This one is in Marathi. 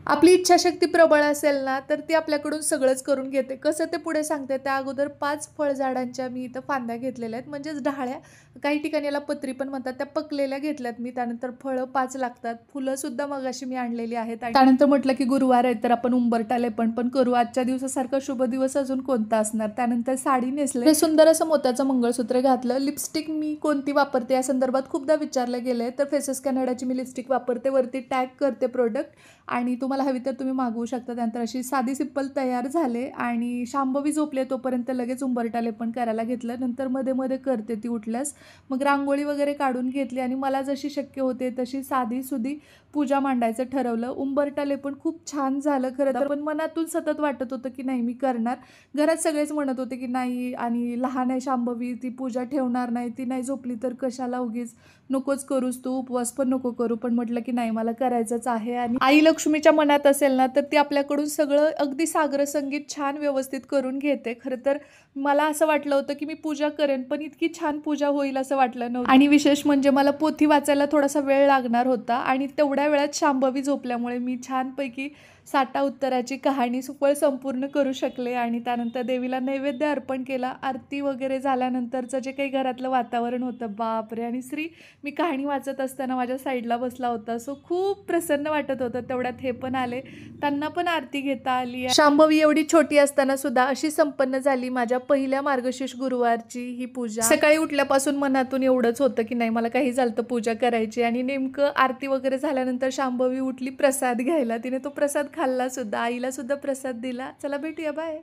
आपली इच्छाशक्ती प्रबळ असेल ना, तर ती आपल्याकडून सगळंच करून घेते. कसं ते पुढे सांगते. त्या अगोदर 5 फळझाडांच्या मी इथं फांद्या घेतलेल्या आहेत, म्हणजेच डहाळ्या. काही ठिकाणी याला पत्री पण म्हणतात. त्या पकलेल्या घेतल्यात मी. त्यानंतर फळं 5 लागतात. फुलंसुद्धा मगाशी मी आणलेली आहेत. आणि त्यानंतर म्हटलं की गुरुवार आहे, तर आपण उंबरठा पण करू. आजच्या दिवसासारखा शुभ दिवस अजून कोणता असणार. त्यानंतर साडी नेसले. हे सुंदर असं मोत्याचं मंगळसूत्र घातलं. लिपस्टिक मी कोणती वापरते या संदर्भात खूपदा विचारलं गेलंय. तर फेसेस कॅनडाची मी लिपस्टिक वापरते. वरती टॅग करते प्रोडक्ट आणि तुम्हाला हवी तर तुम्ही मागवू शकता. त्यानंतर अशी साधी सिंपल तयार झाले आणि शांभवी झोपले तोपर्यंत लगेच उंबरठा लेपन करायला घेतलं. नंतर मध्ये मध्ये करते ती उठल्यास. मग रांगोळी वगैरे काढून घेतली आणि मला जशी शक्य होते तशी साधी सुधी पूजा मांडायचं ठरवलं. उंबरठा लेपन खूप छान झालं खरं तर, पण मनातून सतत वाटत होतं की नाही मी करणार. घरात सगळेच म्हणत होते की नाही, आणि लहान आहे शांभवी, ती पूजा ठेवणार नाही, ती नाही झोपली तर कशाला उगीच, नकोच करूस तू, उपवास पण नको करू. पण म्हटलं की नाही, मला करायचंच आहे. आणि आई लक्ष्मीच्या मनात असेल ना, तर ती आपल्याकडून सगळं अगदी सागर संगीत छान व्यवस्थित करून घेते. खरं तर मला असं वाटलं होतं की मी पूजा करेन, पण इतकी छान पूजा होईल असं वाटलं नव्हतं. आणि विशेष म्हणजे मला पोथी वाचायला थोडासा वेळ लागणार होता आणि तेवढ्या वेळात शांभवी झोपल्यामुळे मी छानपैकी साता उत्तराची कहाणी सुफळ संपूर्ण करू शकले. आणि त्यानंतर देवीला नैवेद्य अर्पण केला. आरती वगैरे झाल्यानंतरचं जे काही घरातलं वातावरण होतं, बापरे. आणि श्री मी कहाणी वाचत असताना माझ्या साईडला बसला होता, सो खूप प्रसन्न वाटत होतं. तेवढ्यात हे पण आले, त्यांना पण आरती घेता आली. शांभवी एवढी छोटी असताना सुद्धा अशी संपन्न झाली माझ्या पहिल्या मार्गशीर्ष गुरुवारची ही पूजा. सकाळी उठल्यापासून मनातून एवढंच होतं की नाही, मला काही झालं तर पूजा करायची. आणि नेमकं आरती वगैरे झाल्यानंतर शांभवी उठली प्रसाद घ्यायला. तिने तो प्रसाद खाल्ला सुद्धा, आईला सुद्धा प्रसाद दिला. चला भेटूया, बाय.